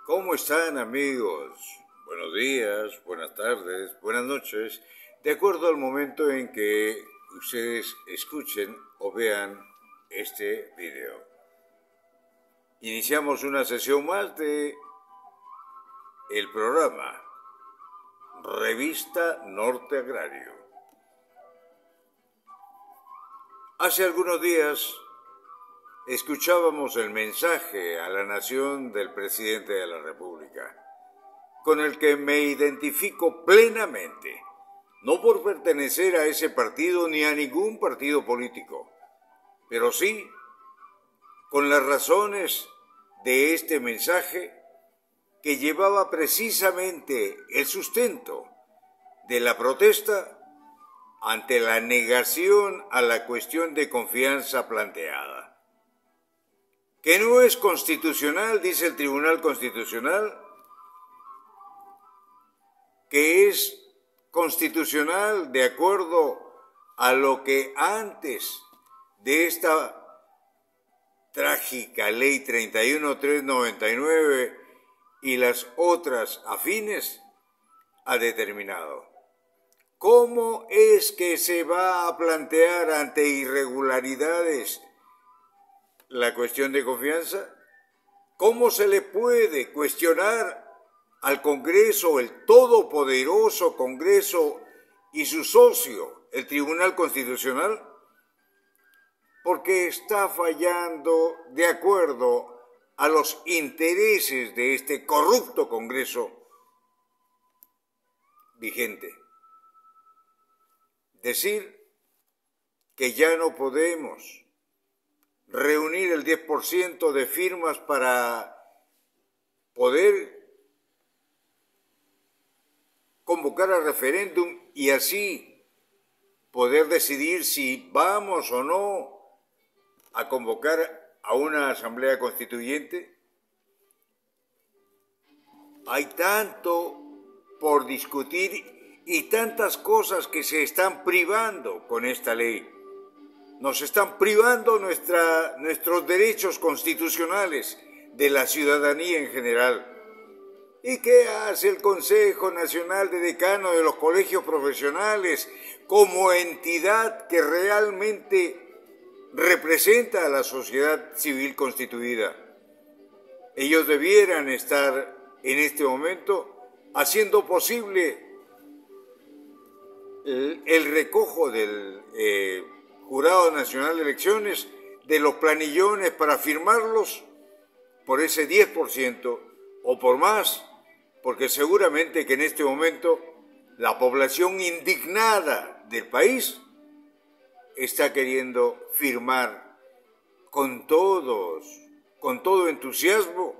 ¿Cómo están, amigos? Buenos días, buenas tardes, buenas noches, de acuerdo al momento en que ustedes escuchen o vean este video. Iniciamos una sesión más de el programa Revista Norte Agrario. Hace algunos días escuchábamos el mensaje a la nación del presidente de la República, con el que me identifico plenamente, no por pertenecer a ese partido ni a ningún partido político, pero sí con las razones de este mensaje que llevaba precisamente el sustento de la protesta ante la negación a la cuestión de confianza planteada. Que no es constitucional, dice el Tribunal Constitucional, que es constitucional de acuerdo a lo que antes de esta trágica Ley 31.399 y las otras afines ha determinado. ¿Cómo es que se va a plantear ante irregularidades la cuestión de confianza? ¿Cómo se le puede cuestionar al Congreso, el todopoderoso Congreso y su socio, el Tribunal Constitucional? Porque está fallando de acuerdo a los intereses de este corrupto Congreso vigente. Decir que ya no podemos reunir el 10% de firmas para poder convocar a referéndum y así poder decidir si vamos o no a convocar a una asamblea constituyente. Hay tanto por discutir y tantas cosas que se están privando con esta ley. Nos están privando nuestros derechos constitucionales de la ciudadanía en general. ¿Y qué hace el Consejo Nacional de Decanos de los Colegios Profesionales como entidad que realmente representa a la sociedad civil constituida? Ellos debieran estar en este momento haciendo posible el recojo del Jurado Nacional de Elecciones de los planillones para firmarlos por ese 10% o por más, porque seguramente que en este momento la población indignada del país está queriendo firmar con todo entusiasmo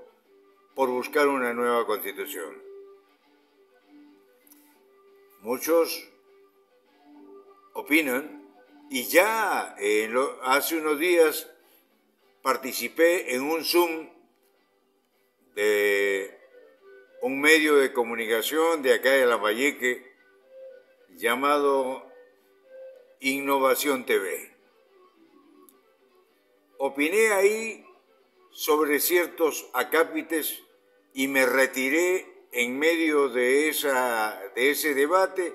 por buscar una nueva constitución. Muchos opinan, y ya hace unos días participé en un Zoom de un medio de comunicación de acá de Lambayeque llamado Innovación TV. Opiné ahí sobre ciertos acápites y me retiré en medio de ese debate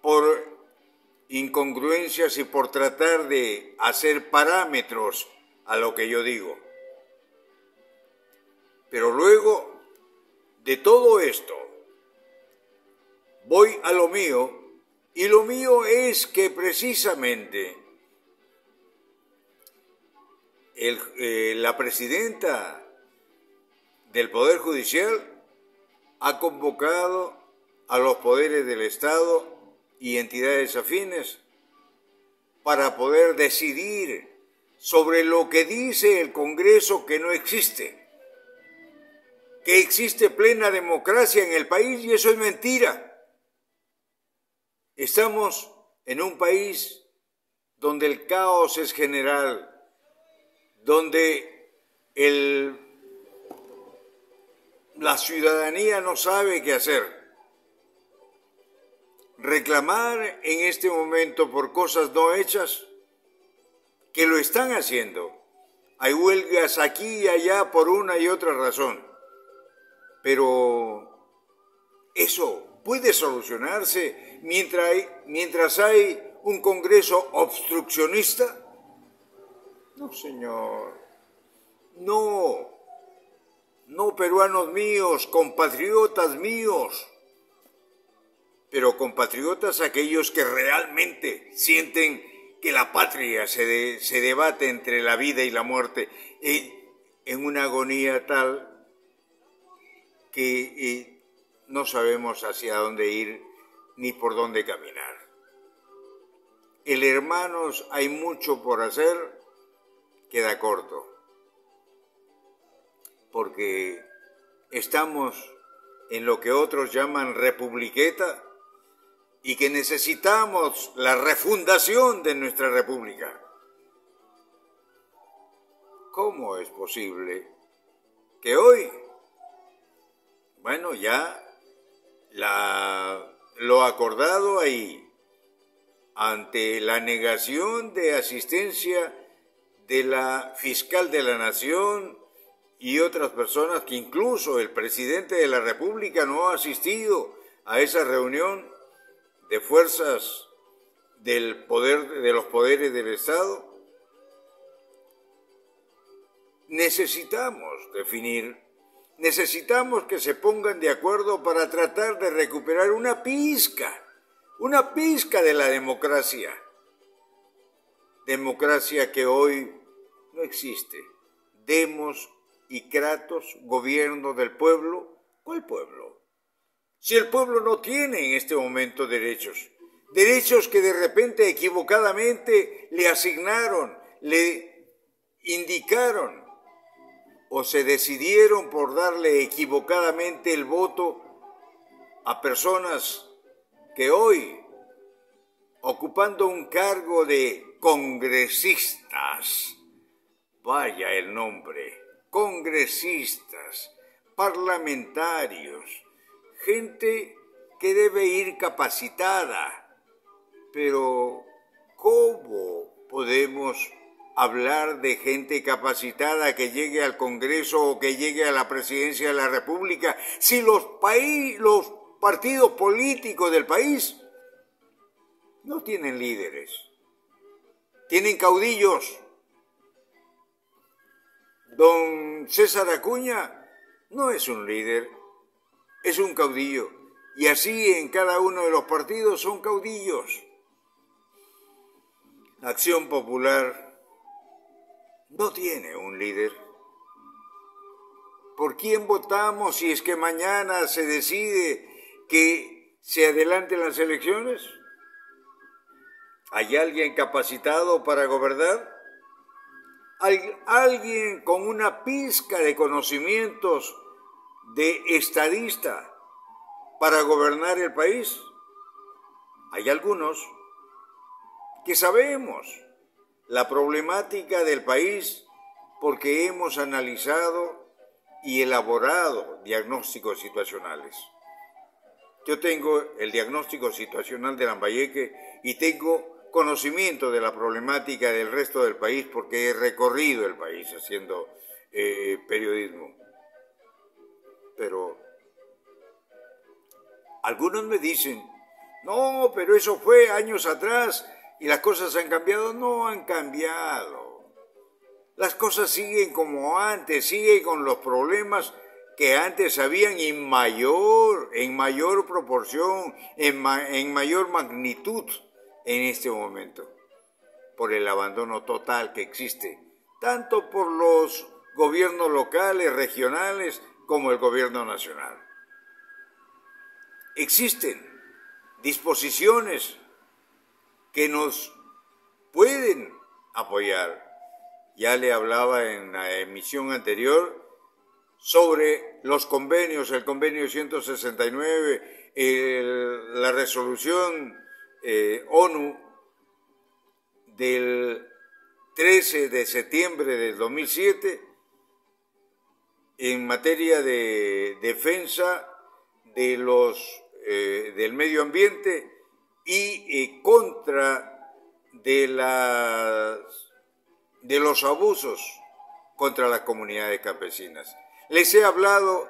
por incongruencias y por tratar de hacer parámetros a lo que yo digo. Pero luego de todo esto, voy a lo mío, y lo mío es que precisamente la presidenta del Poder Judicial ha convocado a los poderes del Estado y entidades afines para poder decidir sobre lo que dice el Congreso que no existe, que existe plena democracia en el país, y eso es mentira. Estamos en un país donde el caos es general, donde la ciudadanía no sabe qué hacer. Reclamar en este momento por cosas no hechas, que lo están haciendo. Hay huelgas aquí y allá por una y otra razón. Pero eso puede solucionarse mientras hay un Congreso obstruccionista. No, señor. No. No, peruanos míos, compatriotas míos. Pero compatriotas aquellos que realmente sienten que la patria se debate entre la vida y la muerte en una agonía tal que no sabemos hacia dónde ir ni por dónde caminar. El hermanos, hay mucho por hacer, queda corto, porque estamos en lo que otros llaman republiqueta y que necesitamos la refundación de nuestra república. ¿Cómo es posible que hoy, bueno, ya lo acordado ahí, ante la negación de asistencia de la fiscal de la Nación y otras personas, que incluso el presidente de la República no ha asistido a esa reunión de fuerzas del poder, de los poderes del Estado? Necesitamos definir, necesitamos que se pongan de acuerdo para tratar de recuperar una pizca de la democracia. Democracia que hoy no existe. Demos y Kratos, gobierno del pueblo. ¿Cuál pueblo? Si el pueblo no tiene en este momento derechos que de repente equivocadamente le asignaron, le indicaron o se decidieron por darle equivocadamente el voto a personas que hoy, ocupando un cargo de congresistas, vaya el nombre, congresistas, parlamentarios, gente que debe ir capacitada, pero ¿cómo podemos hablar de gente capacitada que llegue al Congreso o que llegue a la presidencia de la República si los partidos políticos del país no tienen líderes? Tienen caudillos. Don César Acuña no es un líder, es un caudillo. Y así en cada uno de los partidos son caudillos. Acción Popular no tiene un líder. ¿Por quién votamos si es que mañana se decide que se adelanten las elecciones? ¿Hay alguien capacitado para gobernar? ¿Hay alguien con una pizca de conocimientos de estadista para gobernar el país? Hay algunos que sabemos la problemática del país porque hemos analizado y elaborado diagnósticos situacionales. Yo tengo el diagnóstico situacional de Lambayeque y tengo conocimiento de la problemática del resto del país porque he recorrido el país haciendo periodismo. Pero algunos me dicen, no, pero eso fue años atrás y las cosas han cambiado. No han cambiado. Las cosas siguen como antes, siguen con los problemas que antes habían en mayor proporción, en mayor magnitud en este momento, por el abandono total que existe, tanto por los gobiernos locales, regionales, como el gobierno nacional. Existen disposiciones que nos pueden apoyar. Ya le hablaba en la emisión anterior sobre los convenios, el convenio 169, la resolución ONU del 13 de septiembre del 2007 en materia de defensa de del medio ambiente y contra de los abusos contra las comunidades campesinas. Les he hablado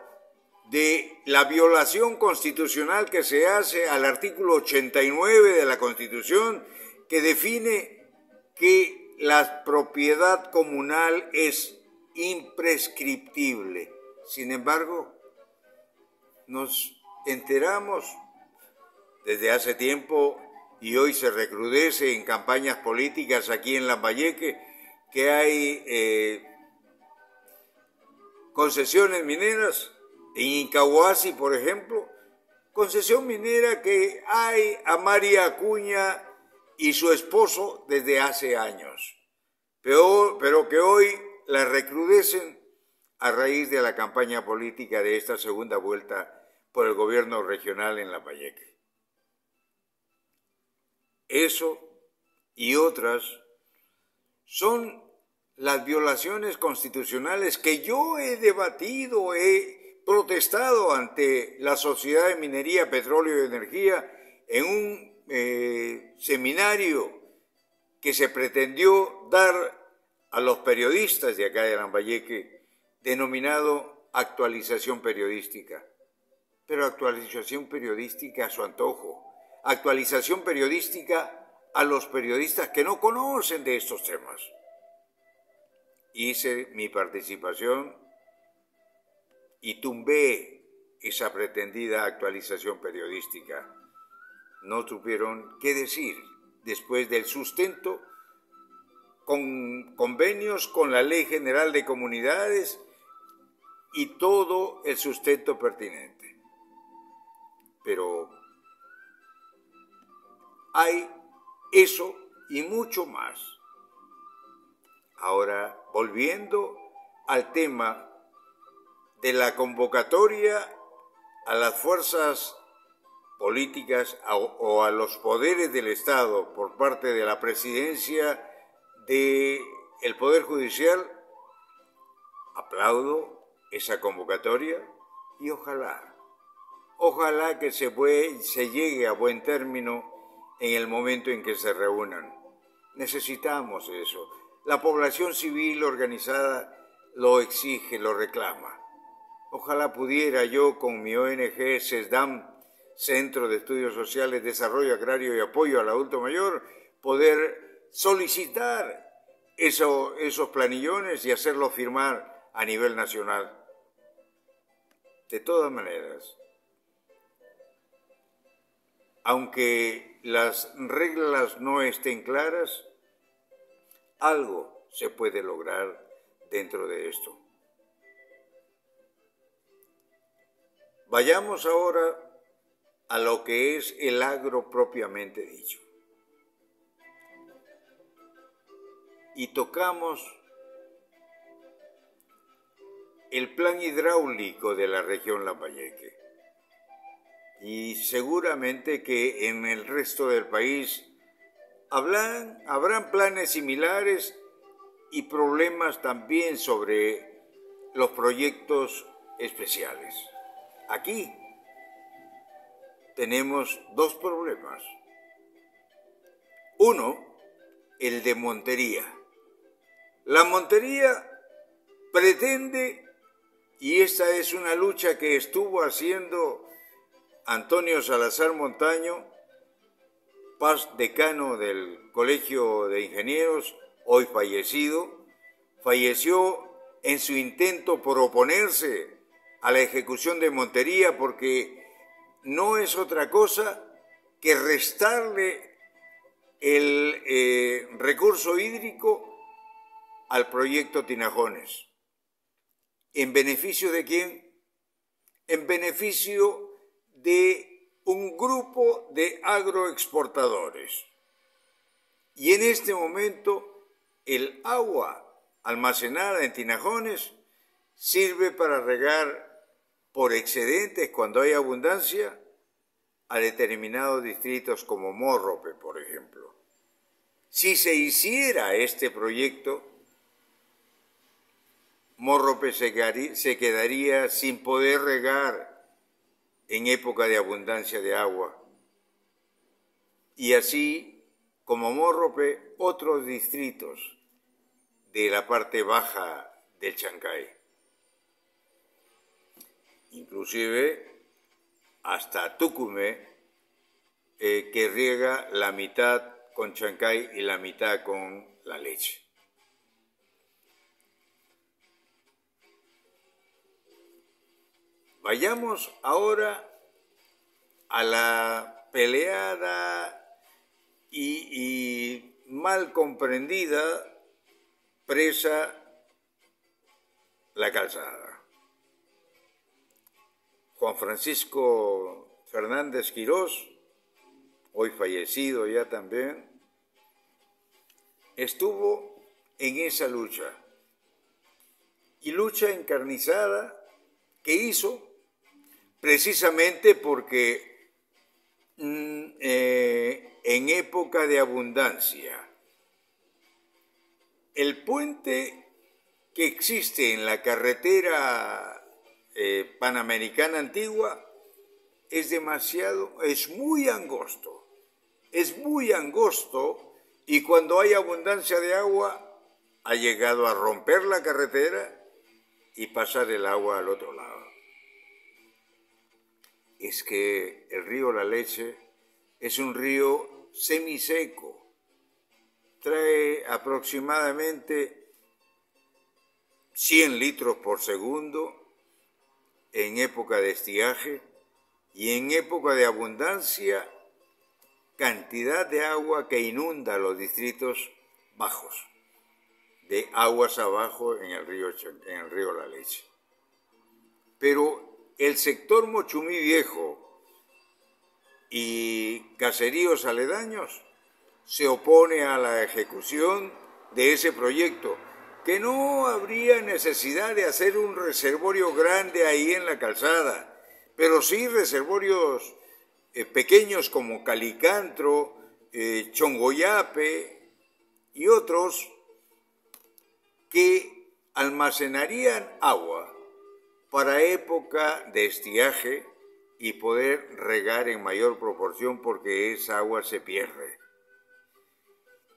de la violación constitucional que se hace al artículo 89 de la Constitución, que define que la propiedad comunal es imprescriptible. Sin embargo, nos enteramos desde hace tiempo, y hoy se recrudece en campañas políticas aquí en Lambayeque, que hay concesiones mineras, en Incahuasi, por ejemplo, concesión minera que hay a María Acuña y su esposo desde hace años, pero que hoy la recrudecen a raíz de la campaña política de esta segunda vuelta por el gobierno regional en Lambayeque. Eso y otras son las violaciones constitucionales que yo he debatido, he protestado ante la Sociedad de Minería, Petróleo y Energía en un seminario que se pretendió dar a los periodistas de acá de Lambayeque, denominado actualización periodística. Pero actualización periodística a su antojo, actualización periodística a los periodistas que no conocen de estos temas. Hice mi participación y tumbé esa pretendida actualización periodística. No tuvieron qué decir después del sustento con convenios con la Ley General de Comunidades y todo el sustento pertinente. Pero hay eso y mucho más. Ahora, volviendo al tema de la convocatoria a las fuerzas políticas o a los poderes del Estado por parte de la presidencia del Poder Judicial, aplaudo esa convocatoria y ojalá que se llegue a buen término en el momento en que se reúnan. Necesitamos eso. La población civil organizada lo exige, lo reclama. Ojalá pudiera yo con mi ONG CESDAM, Centro de Estudios Sociales, Desarrollo Agrario y Apoyo al Adulto Mayor, poder solicitar esos planillones y hacerlos firmar a nivel nacional. De todas maneras, aunque las reglas no estén claras, algo se puede lograr dentro de esto. Vayamos ahora a lo que es el agro propiamente dicho. Y tocamos el plan hidráulico de la región Lambayeque. Y seguramente que en el resto del país habrán planes similares y problemas también sobre los proyectos especiales. Aquí tenemos dos problemas. Uno, el de Montería. La Montería pretende, y esta es una lucha que estuvo haciendo Antonio Salazar Montaño, decano del Colegio de Ingenieros, hoy fallecido, falleció en su intento por oponerse a la ejecución de Montería, porque no es otra cosa que restarle el recurso hídrico al proyecto Tinajones. ¿En beneficio de quién? En beneficio de un grupo de agroexportadores. Y en este momento el agua almacenada en Tinajones sirve para regar por excedentes, cuando hay abundancia, a determinados distritos como Morrope, por ejemplo. Si se hiciera este proyecto, Morrope se quedaría sin poder regar en época de abundancia de agua. Y así, como Morrope, otros distritos de la parte baja del Chancay. inclusive hasta Tucumé, que riega la mitad con Chancay y la mitad con la leche. Vayamos ahora a la peleada y mal comprendida presa La Calzada. Juan Francisco Fernández Quirós, hoy fallecido ya también, estuvo en esa lucha, y lucha encarnizada que hizo precisamente porque en época de abundancia, el puente que existe en la carretera panamericana antigua es muy angosto, y cuando hay abundancia de agua ha llegado a romper la carretera y pasar el agua al otro lado. Es que el río La Leche es un río semiseco, trae aproximadamente 100 litros por segundo en época de estiaje, y en época de abundancia, cantidad de agua que inunda los distritos bajos, de aguas abajo en el río La Leche. Pero el sector Mochumí Viejo y caseríos aledaños se opone a la ejecución de ese proyecto, que no habría necesidad de hacer un reservorio grande ahí en la calzada, pero sí reservorios pequeños como Calicantro, Chongoyape y otros que almacenarían agua para época de estiaje y poder regar en mayor proporción, porque esa agua se pierde.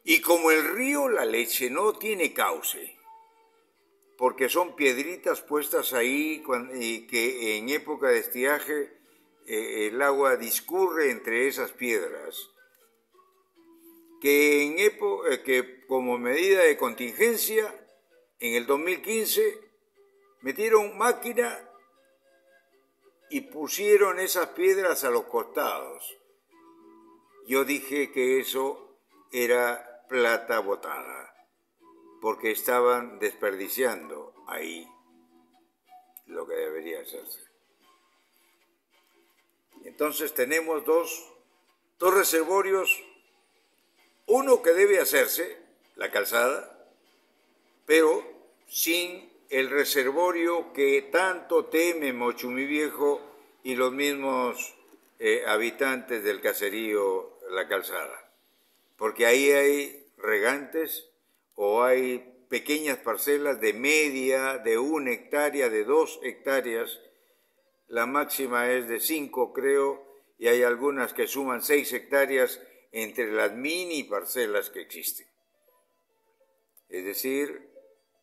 Y como el río La Leche no tiene cauce, porque son piedritas puestas ahí y que en época de estiaje el agua discurre entre esas piedras, que como medida de contingencia, en el 2015 metieron máquina y pusieron esas piedras a los costados. Yo dije que eso era plata botada, porque estaban desperdiciando ahí lo que debería hacerse. Entonces tenemos dos reservorios, uno que debe hacerse, La Calzada, pero sin el reservorio que tanto teme Mochumí Viejo y los mismos habitantes del caserío La Calzada, porque ahí hay regantes o hay pequeñas parcelas de media, de 1 hectárea, de 2 hectáreas, la máxima es de 5 creo, y hay algunas que suman 6 hectáreas entre las mini parcelas que existen. Es decir,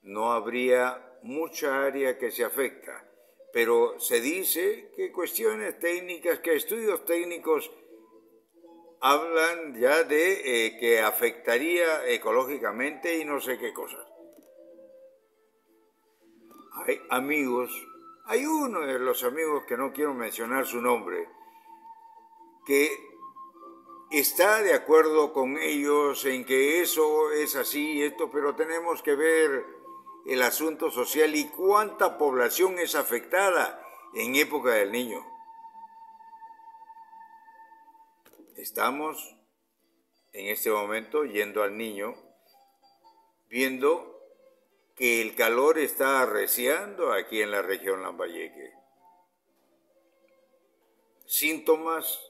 no habría mucha área que se afecta, pero se dice que cuestiones técnicas, que estudios técnicos hablan ya de que afectaría ecológicamente y no sé qué cosas. Hay amigos, hay uno de los amigos que no quiero mencionar su nombre, que está de acuerdo con ellos en que eso es así, pero tenemos que ver el asunto social y cuánta población es afectada en época del Niño. Estamos en este momento yendo al Niño, viendo que el calor está arreciando aquí en la región Lambayeque. Síntomas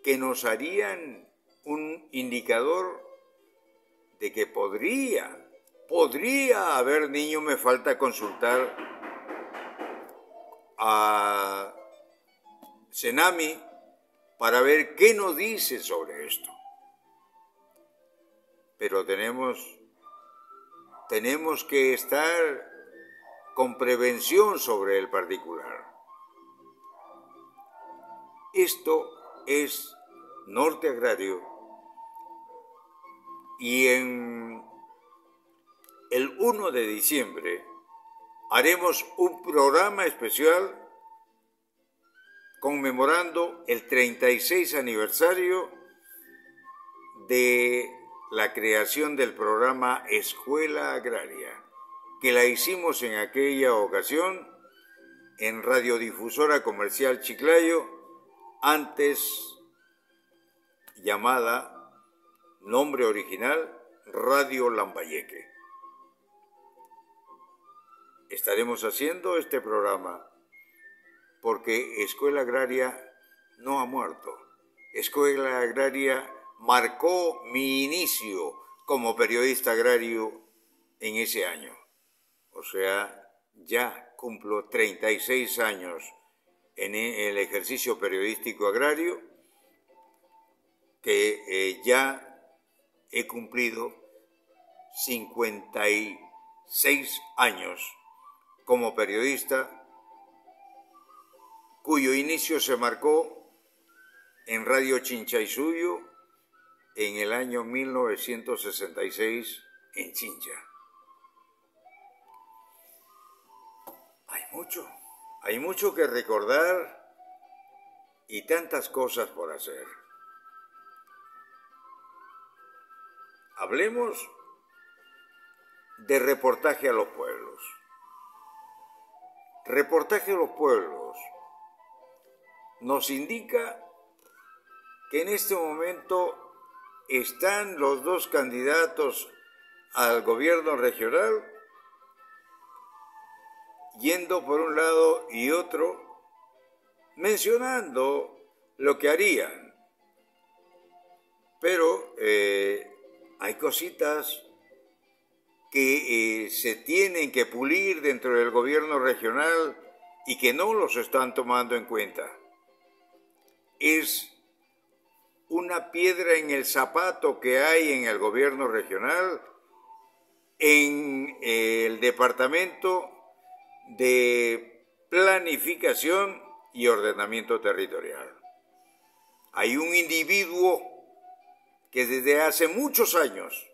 que nos harían un indicador de que podría haber niño. Me falta consultar a Senami para ver qué nos dice sobre esto. Pero tenemos que estar con prevención sobre el particular. Esto es Norte Agrario, y en el 1 de diciembre haremos un programa especial conmemorando el 36 aniversario de la creación del programa Escuela Agraria, que la hicimos en aquella ocasión en Radiodifusora Comercial Chiclayo, antes llamada, nombre original, Radio Lambayeque. Estaremos haciendo este programa porque Escuela Agraria no ha muerto. Escuela Agraria marcó mi inicio como periodista agrario en ese año. O sea, ya cumplo 36 años en el ejercicio periodístico agrario, que ya he cumplido 56 años como periodista, cuyo inicio se marcó en Radio Chinchaysuyo en el año 1966 en Chincha. Hay mucho que recordar y tantas cosas por hacer. Hablemos de reportaje a los pueblos. Reportaje a los pueblos nos indica que en este momento están los dos candidatos al gobierno regional yendo por un lado y otro, mencionando lo que harían. Pero hay cositas que se tienen que pulir dentro del gobierno regional y que no los están tomando en cuenta. Es una piedra en el zapato que hay en el gobierno regional, en el departamento de planificación y ordenamiento territorial. Hay un individuo que desde hace muchos años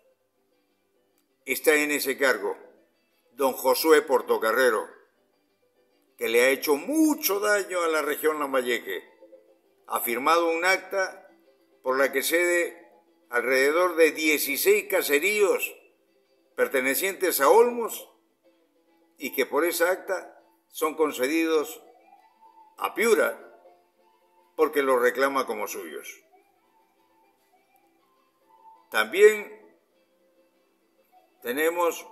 está en ese cargo, don Josué Portocarrero, que le ha hecho mucho daño a la región Lambayeque. Ha firmado un acta por la que cede alrededor de 16 caseríos pertenecientes a Olmos y que por esa acta son concedidos a Piura porque los reclama como suyos. También tenemos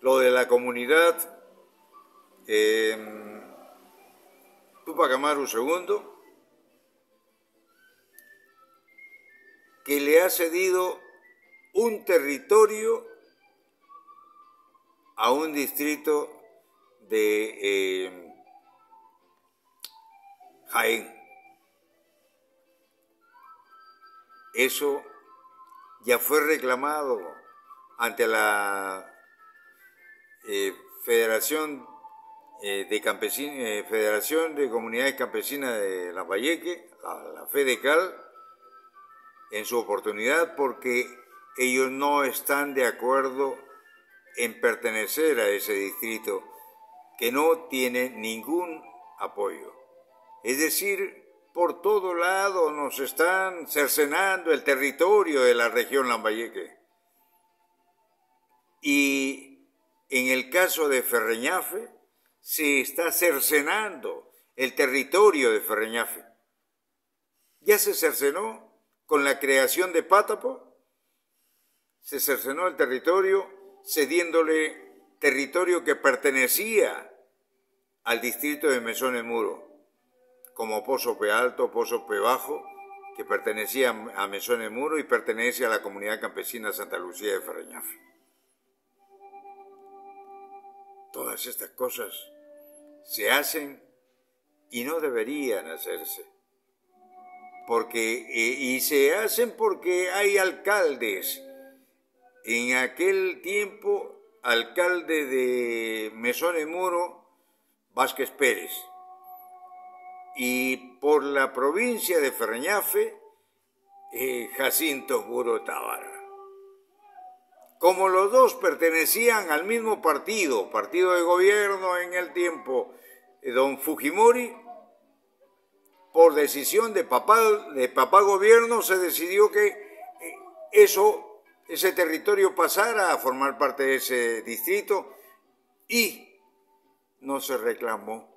lo de la comunidad Tupac Amaru II, que le ha cedido un territorio a un distrito de Jaén. Eso ya fue reclamado ante la Federación de Comunidades Campesinas de Lambayeque, la FEDECAL, en su oportunidad, porque ellos no están de acuerdo en pertenecer a ese distrito que no tiene ningún apoyo. Es decir, por todo lado nos están cercenando el territorio de la región Lambayeque. Y en el caso de Ferreñafe, se está cercenando el territorio de Ferreñafe. Ya se cercenó con la creación de Pátapo, se cercenó el territorio cediéndole territorio que pertenecía al distrito de Mesón el Muro, como Pozo Pe Alto, Pozo Pe Bajo, que pertenecía a Mesón el Muro y pertenece a la comunidad campesina Santa Lucía de Ferreñafe. Todas estas cosas se hacen y no deberían hacerse, y se hacen porque hay alcaldes en aquel tiempo alcalde de Mesón de Muro, Vázquez Pérez, y por la provincia de Ferreñafe, Jacinto Muro Tábara. Como los dos pertenecían al mismo partido de gobierno en el tiempo, don Fujimori, por decisión de papá gobierno se decidió que ese territorio pasara a formar parte de ese distrito y no se reclamó.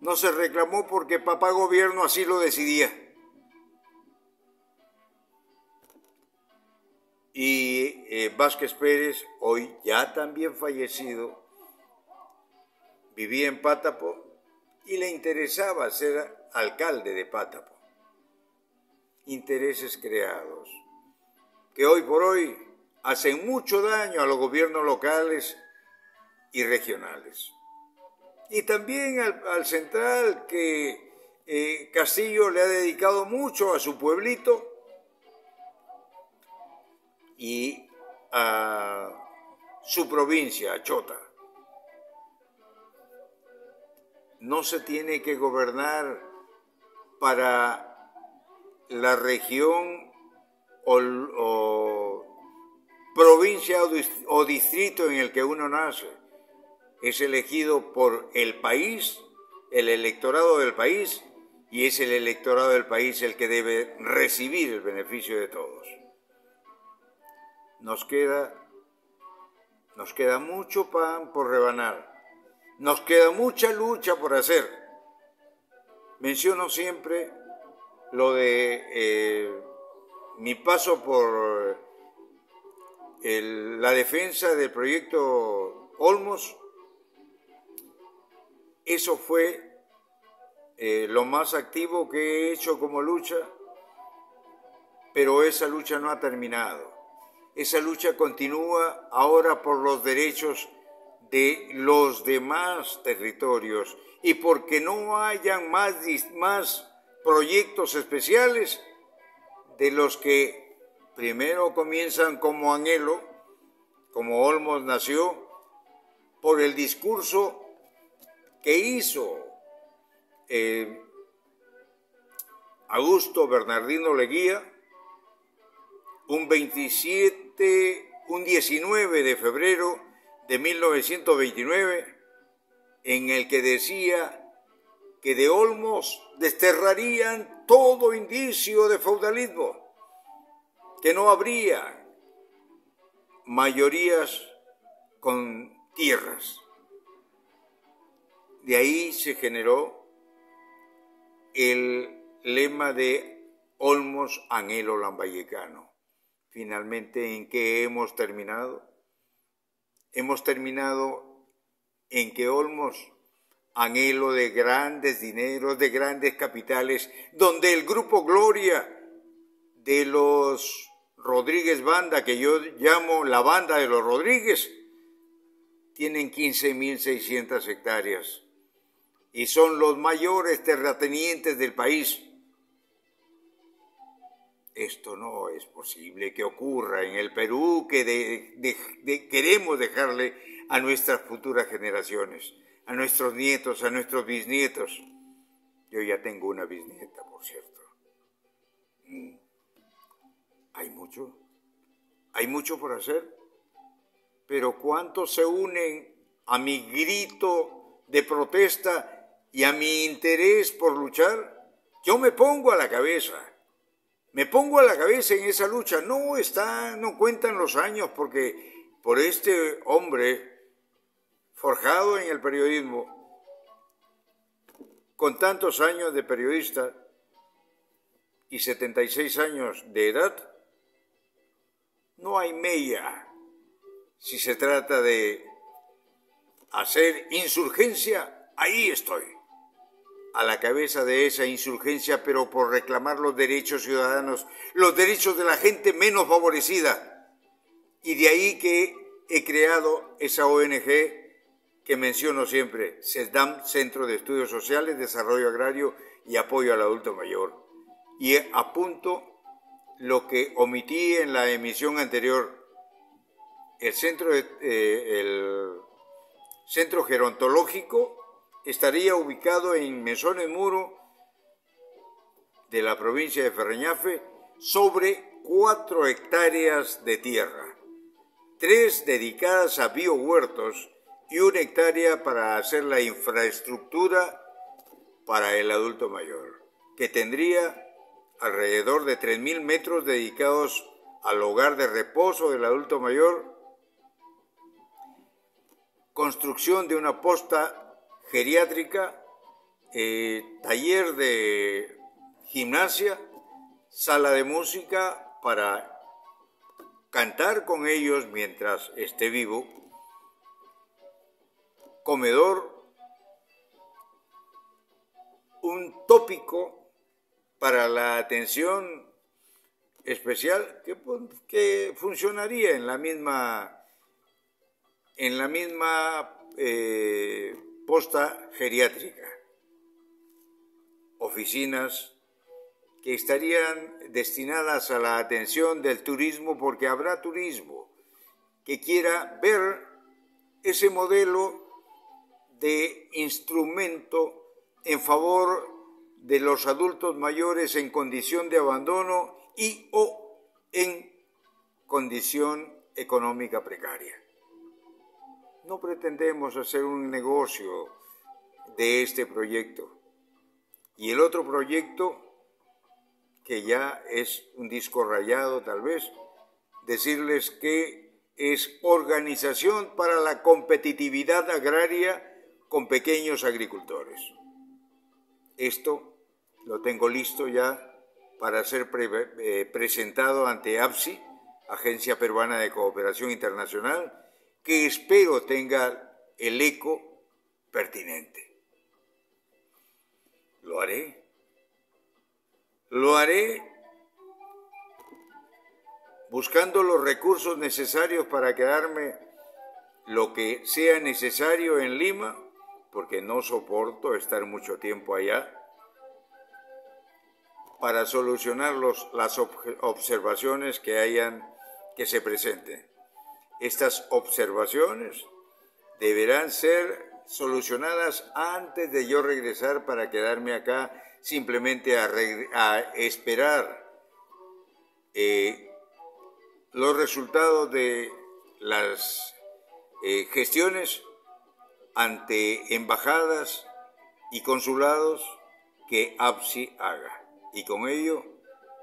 No se reclamó porque papá gobierno así lo decidía. Y Vázquez Pérez, hoy ya también fallecido, vivía en Pátapo y le interesaba ser alcalde de Pátapo. Intereses creados que hoy por hoy hacen mucho daño a los gobiernos locales y regionales. Y también al central, que Castillo le ha dedicado mucho a su pueblito y a su provincia, a Chota. No se tiene que gobernar para la región o provincia o distrito en el que uno nace. Es elegido por el país, el electorado del país, y es el electorado del país el que debe recibir el beneficio de todos. Nos queda mucho pan por rebanar, nos queda mucha lucha por hacer. Menciono siempre lo de mi paso por la defensa del proyecto Olmos. Eso fue lo más activo que he hecho como lucha, pero esa lucha no ha terminado. Esa lucha continúa ahora por los derechos de los demás territorios y porque no hayan más proyectos especiales de los que primero comienzan como anhelo, como Olmos nació, por el discurso que hizo Augusto Bernardino Leguía un 19 de febrero de 1929, en el que decía que de Olmos desterrarían todo indicio de feudalismo, que no habría mayorías con tierras. De ahí se generó el lema de Olmos Anhelo Lambayecano. Finalmente, ¿en qué hemos terminado? Hemos terminado en que Olmos, anhelo de grandes dineros, de grandes capitales, donde el grupo Gloria de los Rodríguez Banda, que yo llamo la banda de los Rodríguez, tienen 15.600 hectáreas y son los mayores terratenientes del país. Esto no es posible que ocurra en el Perú que queremos dejarle a nuestras futuras generaciones, a nuestros nietos, a nuestros bisnietos. Yo ya tengo una bisnieta, por cierto. Hay mucho por hacer, pero ¿cuántos se unen a mi grito de protesta y a mi interés por luchar? Yo me pongo a la cabeza en esa lucha. No cuentan los años, porque por este hombre forjado en el periodismo, con tantos años de periodista y 76 años de edad, no hay mella si se trata de hacer insurgencia. Ahí estoy, a la cabeza de esa insurgencia, pero por reclamar los derechos ciudadanos, los derechos de la gente menos favorecida. Y de ahí que he creado esa ONG que menciono siempre, CESDAM, Centro de Estudios Sociales, Desarrollo Agrario y Apoyo al Adulto Mayor. Y apunto lo que omití en la emisión anterior. el centro gerontológico estaría ubicado en Mesón en Muro de la provincia de Ferreñafe sobre 4 hectáreas de tierra, 3 dedicadas a biohuertos y 1 hectárea para hacer la infraestructura para el adulto mayor, que tendría alrededor de 3.000 metros dedicados al hogar de reposo del adulto mayor, construcción de una posta geriátrica, taller de gimnasia, sala de música para cantar con ellos mientras esté vivo, comedor, un tópico para la atención especial que funcionaría en la misma posta geriátrica, oficinas que estarían destinadas a la atención del turismo, porque habrá turismo que quiera ver ese modelo de instrumento en favor de los adultos mayores en condición de abandono y o en condición económica precaria. No pretendemos hacer un negocio de este proyecto. Y el otro proyecto, que ya es un disco rayado tal vez, decirles que es organización para la competitividad agraria con pequeños agricultores. Esto lo tengo listo ya para ser presentado ante APSI, Agencia Peruana de Cooperación Internacional, que espero tenga el eco pertinente. Lo haré. Lo haré buscando los recursos necesarios para quedarme lo que sea necesario en Lima, porque no soporto estar mucho tiempo allá, para solucionar las observaciones que se presenten. Estas observaciones deberán ser solucionadas antes de yo regresar para quedarme acá simplemente a esperar los resultados de las gestiones ante embajadas y consulados que APSI haga, y con ello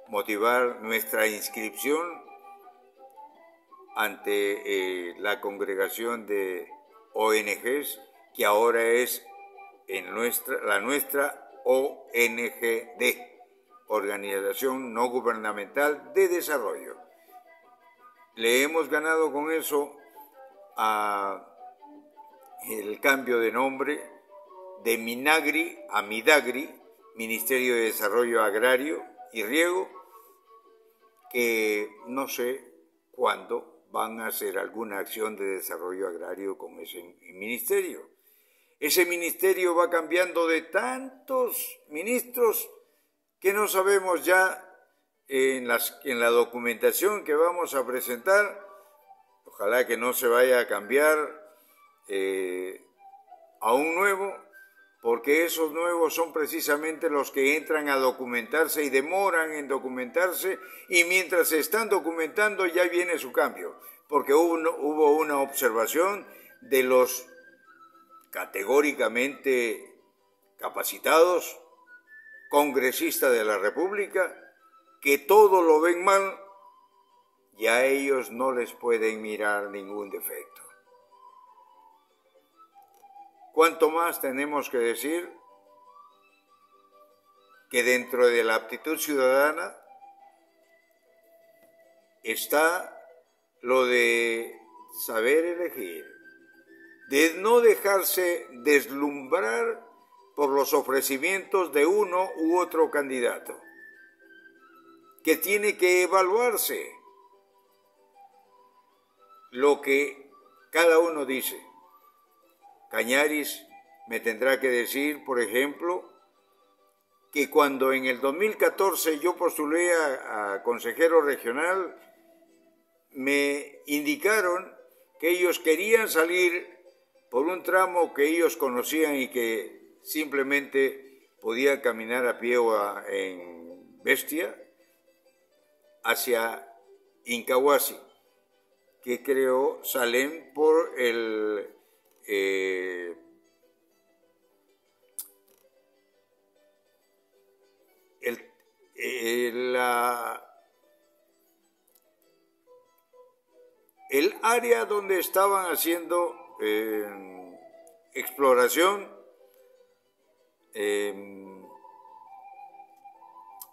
motivar nuestra inscripción ante la congregación de ONGs, que ahora es la nuestra ONGD, Organización No Gubernamental de Desarrollo. Le hemos ganado con eso el cambio de nombre de Minagri a Midagri, Ministerio de Desarrollo Agrario y Riego, que no sé cuándo van a hacer alguna acción de desarrollo agrario con ese ministerio. Ese ministerio va cambiando de tantos ministros que no sabemos ya en la documentación que vamos a presentar. Ojalá que no se vaya a cambiar a un nuevo, porque esos nuevos son precisamente los que entran a documentarse y demoran en documentarse, y mientras se están documentando ya viene su cambio, porque hubo una observación de los categóricamente capacitados congresistas de la República, que todo lo ven mal y a ellos no les pueden mirar ningún defecto. ¿Cuánto más tenemos que decir que dentro de la aptitud ciudadana está lo de saber elegir, de no dejarse deslumbrar por los ofrecimientos de uno u otro candidato, que tiene que evaluarse lo que cada uno dice? Cañaris me tendrá que decir, por ejemplo, que cuando en el 2014 yo postulé a consejero regional, me indicaron que ellos querían salir por un tramo que ellos conocían y que simplemente podía caminar a pie o en bestia hacia Incahuasi, que creó Salem por el área donde estaban haciendo exploración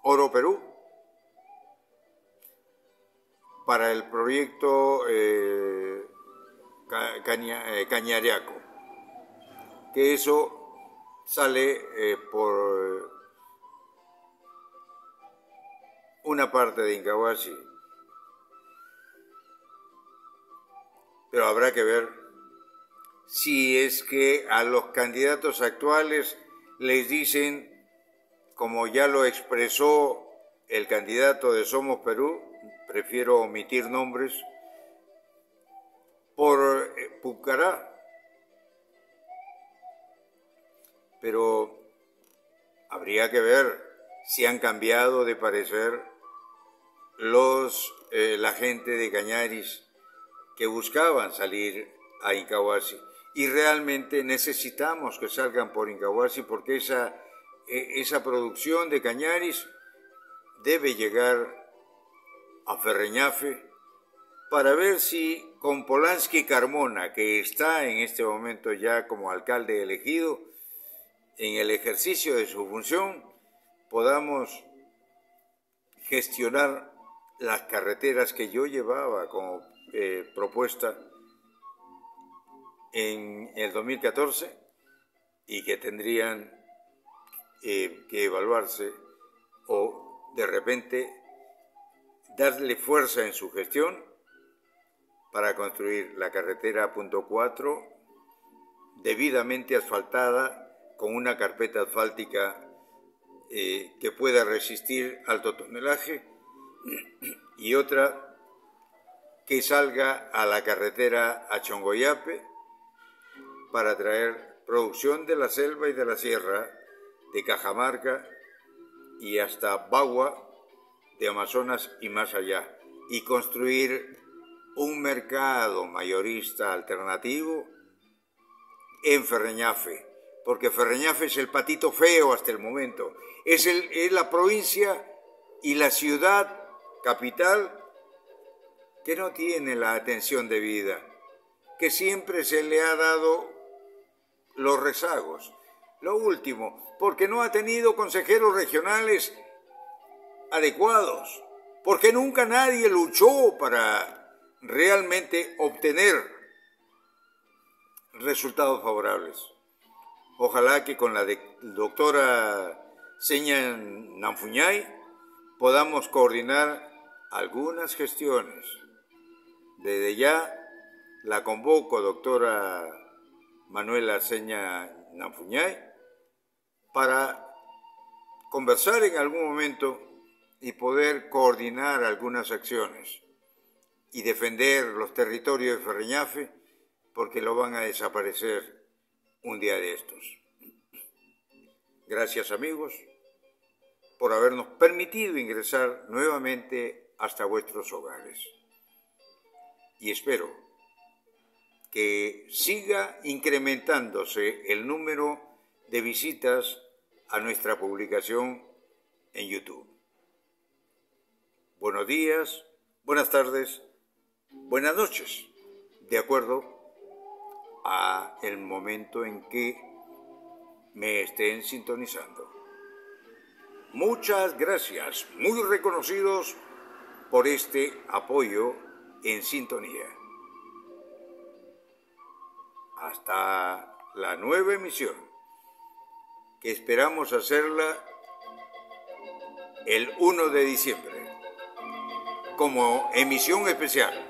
Oro Perú para el proyecto Cañariaco, que eso sale por una parte de Incahuasi. Pero habrá que ver si es que a los candidatos actuales les dicen, como ya lo expresó el candidato de Somos Perú, prefiero omitir nombres, por Pucará. Pero habría que ver si han cambiado de parecer la gente de Cañaris que buscaban salir a Incahuasi. Y realmente necesitamos que salgan por Incahuasi porque esa producción de Cañaris debe llegar a Ferreñafe para ver si con Polanski Carmona, que está en este momento ya como alcalde elegido, en el ejercicio de su función, podamos gestionar las carreteras que yo llevaba como propuesta en el 2014 y que tendrían que evaluarse o de repente darle fuerza en su gestión para construir la carretera Punto 4 debidamente asfaltada con una carpeta asfáltica que pueda resistir alto tonelaje y otra que salga a la carretera a Chongoyape para traer producción de la selva y de la sierra, de Cajamarca y hasta Bagua, de Amazonas y más allá, y construir un mercado mayorista alternativo en Ferreñafe, porque Ferreñafe es el patito feo hasta el momento, es la provincia y la ciudad capital que no tiene la atención debida, que siempre se le ha dado los rezagos. Lo último, porque no ha tenido consejeros regionales adecuados, porque nunca nadie luchó para realmente obtener resultados favorables. Ojalá que con la doctora Seña Nanfuñay podamos coordinar algunas gestiones. Desde ya la convoco, doctora Manuela Seña Nanfuñay, para conversar en algún momento y poder coordinar algunas acciones y defender los territorios de Ferreñafe porque lo van a desaparecer un día de estos. Gracias, amigos, por habernos permitido ingresar nuevamente hasta vuestros hogares. Y espero que siga incrementándose el número de visitas a nuestra publicación en YouTube. Buenos días, buenas tardes, buenas noches, de acuerdo a el momento en que me estén sintonizando. Muchas gracias, muy reconocidos por este apoyo en sintonía. Hasta la nueva emisión, que esperamos hacerla el 1 de diciembre, como emisión especial.